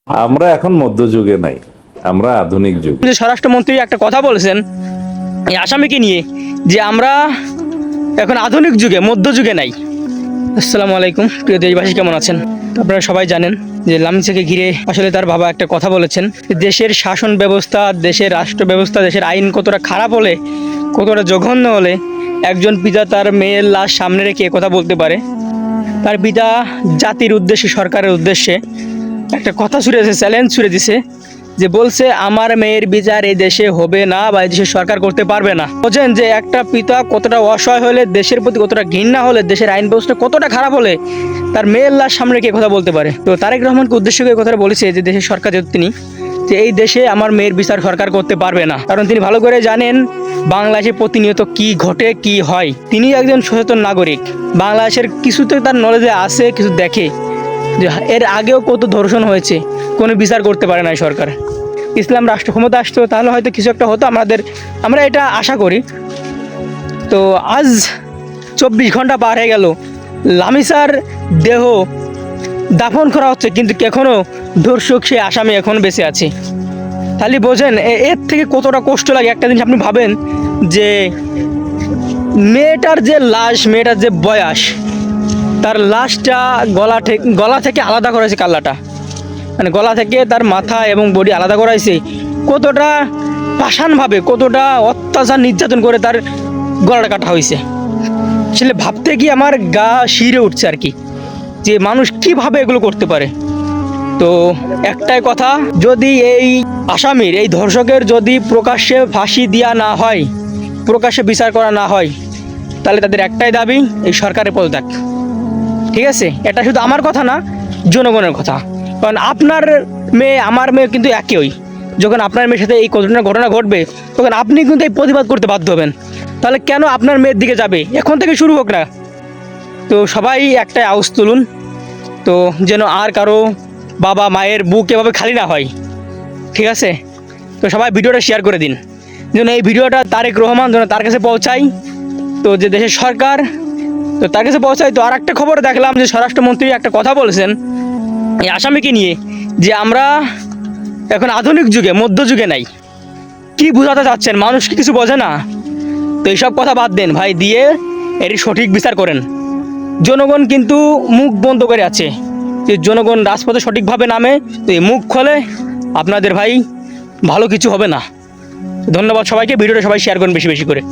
আমরা এখন মধ্যযুগে নাই, আমরা আধুনিক যুগে। স্বরাষ্ট্রমন্ত্রী একটা কথা বলেছেন এই আসামিকে নিয়ে যে আমরা এখন আধুনিক যুগে মধ্যযুগে নাই। আসসালামু আলাইকুম প্রিয় দেশবাসী, কেমন আছেন? আপনারা সবাই জানেন যে লামিসাকে ঘিরে আসলে তার বাবা একটা কথা বলেছেন, দেশের শাসন ব্যবস্থা, দেশের রাষ্ট্র ব্যবস্থা, দেশের আইন কতটা খারাপ হলে, কতটা জঘন্য হলে একজন পিতা তার মেয়ের লাশ সামনে রেখে কথা বলতে পারে। তার পিতা জাতির উদ্দেশ্যে, সরকারের উদ্দেশ্যে একটা কথা ছুড়েছে, চ্যালেঞ্জ ছুড়ে দিছে, যে বলছে আমার মেয়ের বিচার এই দেশে হবে না বা এই দেশের সরকার করতে পারবে না। বোঝেন যে একটা পিতা কতটা অসহায় হলে, দেশের প্রতি কতটা ঘৃণা হলে, দেশের আইন ব্যবস্থা কতটা খারাপ হলে তার মেয়ের লাশ সামনে রেখে কথা বলতে পারে। তো তারেক রহমানকে উদ্দেশ্য করে কথাটা বলেছে যে দেশের সরকার, যেহেতু তিনি, যে এই দেশে আমার মেয়ের বিচার সরকার করতে পারবে না, কারণ তিনি ভালো করে জানেন বাংলাদেশে প্রতিনিয়ত কি ঘটে, কি হয়। তিনি একজন সচেতন নাগরিক, বাংলাদেশের কিছুতে তার নলেজে আছে, কিছু দেখে যে এর আগেও কত ধর্ষণ হয়েছে, কোনো বিচার করতে পারে না সরকার। ইসলাম রাষ্ট্র ক্ষমতা আসতো তাহলে হয়তো কিছু একটা হতো, আমরা এটা আশা করি। তো আজ 24 ঘন্টা পার হয়ে গেল, লামিসার দেহ দাফন করা হচ্ছে, কিন্তু এখনও ধর্ষক সে আসামি এখন বেঁচে আছে। তাহলে বোঝেন এর থেকে কতটা কষ্ট লাগে। একটা জিনিস আপনি ভাবেন যে মেয়েটার যে লাশ, মেয়েটার যে বয়স, তার লাশটা গলা থেকে আলাদা করেছে কাল্লাটা, মানে গলা থেকে তার মাথা এবং বডি আলাদা করাইছে। কতটা পাষাণভাবে, কতটা অত্যাচার নির্যাতন করে তার গলাটা কাটা হয়েছে, আসলে ভাবতে গিয়ে আমার গা শিরে উঠছে আর কি, যে মানুষ কিভাবে এগুলো করতে পারে। তো একটাই কথা, যদি এই আসামির, এই ধর্ষকের যদি প্রকাশ্যে ফাঁসি দেওয়া না হয়, প্রকাশ্যে বিচার করা না হয়, তাহলে তাদের একটাই দাবি, এই সরকারের পদত্যাগ। ঠিক আছে, এটা শুধু আমার কথা না, জনগণের কথা। কারণ আপনার মেয়ে, আমার মেয়ে কিন্তু একই। যখন আপনার মেয়ের সাথে এই ঘটনা ঘটবে, তখন আপনি কিন্তু এই প্রতিবাদ করতে বাধ্য হবেন। তাহলে কেন আপনার মেয়ের দিকে যাবে? এখন থেকে শুরু হোক না। তো সবাই একটাই আওয়াজ তুলুন, তো যেন আর কারো বাবা মায়ের বুক এভাবে খালি না হয়। ঠিক আছে, তো সবাই ভিডিওটা শেয়ার করে দিন, যেন এই ভিডিওটা তারেক রহমান যেন তার কাছে পৌঁছায়, তো যে দেশের সরকার, তো তার কাছে পৌঁছায়। তো আর একটা খবর দেখলাম যে স্বরাষ্ট্রমন্ত্রী একটা কথা বলেছেন এই আসামিকে নিয়ে, যে আমরা এখন আধুনিক যুগে মধ্যযুগে নাই। কি বোঝাতে চাচ্ছেন? মানুষ কি কিছু বোঝে না? তো এইসব কথা বাদ দেন ভাই, দিয়ে এর সঠিক বিচার করেন। জনগণ কিন্তু মুখ বন্ধ করে আছে, যে জনগণ রাজপথে সঠিকভাবে নামে, তো এই মুখ খোলে আপনাদের ভাই ভালো কিছু হবে না। ধন্যবাদ সবাইকে, ভিডিওটা সবাই শেয়ার করুন বেশি বেশি করে।